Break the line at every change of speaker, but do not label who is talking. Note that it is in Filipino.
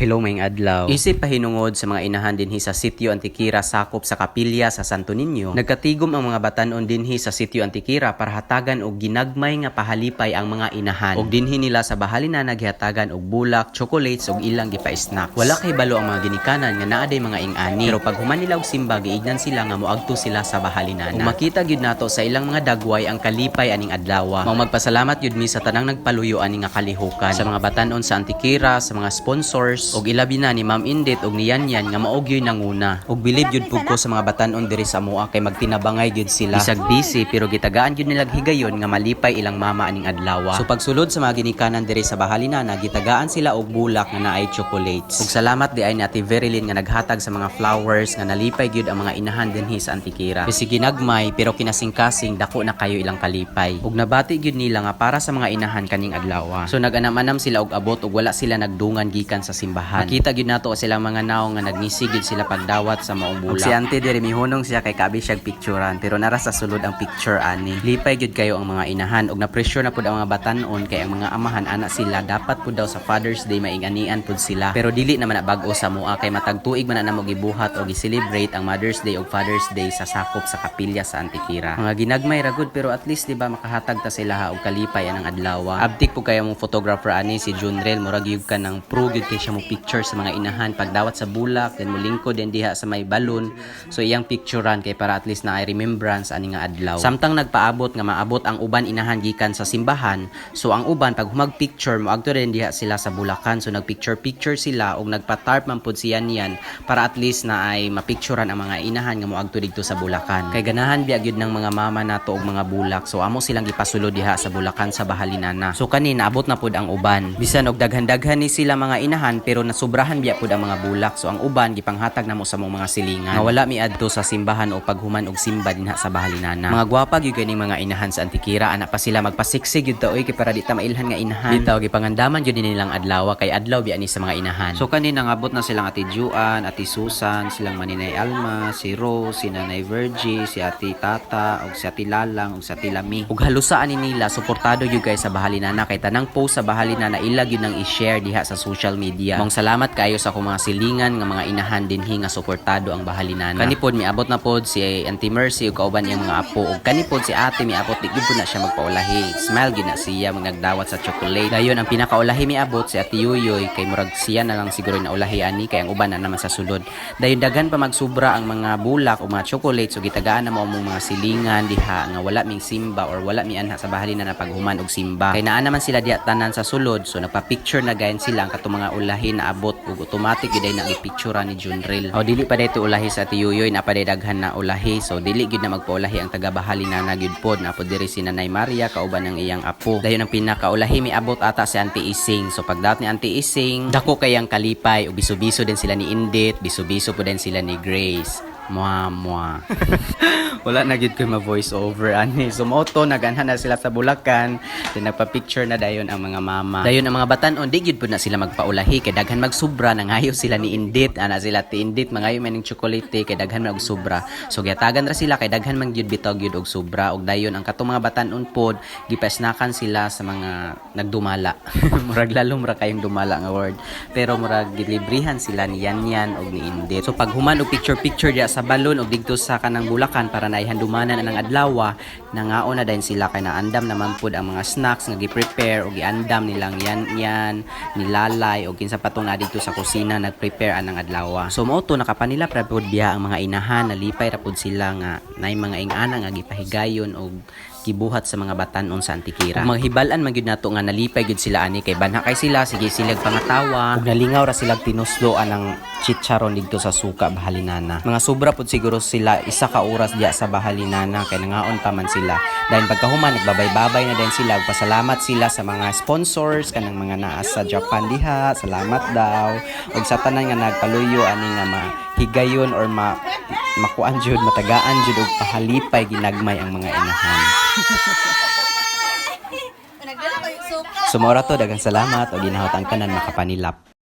Hello maing adlaw. Isip pahinungod sa mga inahan dinhi sa Sitio Antiquira sakop sa Kapilya sa Santo Niño, nagkatigom ang mga batan-on dinhi sa Sitio Antiquira para hatagan og ginagmay nga pahalipay ang mga inahan. Og dinhi nila sa bahalina naghihatagan og bulak, chocolates ug ilang gipa-snacks. Wala kay balo ang mga ginikanan nga naa day mga ing-ani, pero pag human nila og simba giignan sila nga moadto sila sa bahalina. Ug makita gyud nato sa ilang mga dagway ang kalipay aning adlaw. Mao magpasalamat gyud mi sa tanang nagpaluyo ani nga kalihukan, sa mga batan-on sa Antiquira, sa mga sponsors og ilabi na ni Ma'am Indit og ni Yanyan nga maog gyud nanguna. Og bilib gyud pud ko sa mga batan-on diri sa moa kay magtinabangay gyud sila. Bisag busy pero gitagaan gyud nilag higayon nga malipay ilang mama aning adlaw. So pagsulod sa mga ginikanan diri sa bahalina na gitagaan sila og bulak nga naay chocolates. Ug salamat di ay ni Ate Verilyn nga naghatag sa mga flowers nga nalipay gyud ang mga inahan dinhi sa Antiquira. Kasi ginagmay pero kinasing-kasing dako na kayo ilang kalipay. Ug nabati gyud nila nga para sa mga inahan kaning adlaw. So naganam-anam sila og abot ug wala sila nagdungan gikan sa simbahan. Makita gyud nato silang mga naong nga nagnisigid sila pagdawat sa maong bulak. Si Auntie diri mihunong siya kay kabi siyag picturean pero nara sa sulod ang picture ani. Lipay gyud kayo ang mga inahan ug na-pressure na pud ang mga batan-on kay ang mga amahan ana sila dapat pud daw sa Father's Day mainganian pud sila. Pero dili naman na bag-o sa moa kay matag tuig man na namo gibuhat og gi-celebrate ang Mother's Day ug Father's Day sa sakop sa Kapilya sa Antiquira. Mga ginagmay ra gud pero at least di ba makahatag ta sila og kalipay anang adlaw. Abtik po kayo mong photographer ani si Junrel murag gyud ka ng pro gyud kay siya mo picture sa mga inahan pagdawat sa bulak then mulingkod din diha sa may balon. So iyang picturean kay para at least na ay remembrance ani nga adlaw. Samtang nagpaabot nga maabot ang uban inahan gikan sa simbahan, so ang uban pag humag picture moadto din diha sila sa bulakan. So nagpicture sila og nagpa-tarp man pud siya niyan para at least na ay mapicturean ang mga inahan nga moadto didto sa bulakan. Kay ganahan biya gyud ng mga mama nato og mga bulak. So amo silang gipasulod diha sa bulakan sa bahalinana. So kani naabot na pud ang uban. Bisan og daghan-daghan ni sila mga inahan pero nasubrahan biya pud ang mga bulak. So ang uban gipanghatag namo sa mga silingan. Nga wala miadto sa simbahan o paghuman og simba dinha sa bahalinana. Mga gwapa gyud kining mga inahan sa Antiquira, ana pa sila magpasiksig gyud ta oy kay para di ta mailhan nga inahan. Bitaw gipangandaman gyud nilang adlaw kay adlaw biya ni sa mga inahan. So kani nangabot na silang Ate Juan, Ate Susan, silang Maninay Alma, si Rose, si Nanay Virgie, si Ate Tata, og si Ate Lalang, og si Ate Lami. Ug halusaan ni nila suportado gyud guys sa bahalinana kay tanang post sa bahalinana ila gyud nang i-share diha sa social media. Mong salamat kayo sa akong mga silingan nga mga inahan dinhi nga suportado ang bahalinana. Kani pod miabot na pod si Auntie Mercy ug kauban iyang mga apo. Ug kani pod si Ate miabot di gyud na siya magpaulahi. Smile gyud na siya nagdawat sa chocolate. Dayon ang pinakaulahi miabot si Ate Yuyoy kay murag siya na lang siguro na ulahi ani kay ang uban na naman sa sulod. Dayon daghan pa magsubra ang mga bulak o mga chocolates ug gitagaan na mo ang mga silingan diha nga wala ming simba or wala mi anha sa bahalinana paghuman og simba. Kay naa naman sila diha tanan sa sulod so nagpa-picture na gayon sila ang katong mga ulahi na abot ug automatic gyud ay nagipicture ni Junril. O dili pa dayto ulahi sa Ate Yuyoy na pa day daghan na ulahi so dili gyud na magpaulahi ang taga bahalinana gyud pod na pod diri si Nanay Maria kauban ang iyang apo. Dayon ang pinakaulahi miabot ata si Auntie Ising. So pagdaot ni Auntie Ising dako kayang kalipay ug biso-biso din sila ni Indit, biso-biso po din sila ni Grace. Mwa. Wala na gid ko ma-voice over ani. So moto naganhan na sila sa bulakan, then nagpa-picture na dayon ang mga mama. Dayon ang mga batan-on di gyud pud na sila magpaulahi kay daghan magsubra nangayo sila ni Indit, ana sila ti Indit mangayo man ning chocolate kay daghan man og sobra. So gyatagan ra sila kay daghan man gyud bitaw gyud og sobra og dayon ang katong mga batan-on pod gipasnakan sila sa mga nagdumala. Murag lalom ra kayong dumala nga word. Pero murag gilibrihan sila ni Yanyan og ni Indit. So pag human og picture dia sa balon o digto sa kanang bulakan para naihandumanan ang adlaw nangaon na din sila kay naandam naman pud ang mga snacks nga gi-prepare o giandam nilang yan nilalay o kinsa patong na dito sa kusina nag-prepare anang adlaw. So mao to nakapanila pra pud biya ang mga inahan nalipay ra pud sila nga nay mga ing-ana nga gipahigayon og gibuhat sa mga batan-on sa Antiquira. Mga hibalan man gyud nato nga nalipay gyud sila ani kay banha kay sila sige silag pangatawa ug nalingaw ra sila tinusloan ng chicharon didto sa suka bahalinana. Mga sobra pud siguro sila isa ka oras diya sa bahalinana kay nangaon pa man sila. Dahil pagkahuman nagbabay-babay na din sila ug pasalamat sila sa mga sponsors kanang mga naa sa Japan diha. Salamat daw ug sa tanan nga nagpaluyo ani nga higayon or makuan jud matagaan jud og pahalipay ginagmay ang mga inahan. Sumora to daghang salamat o ginahot ang tanan makapanilap.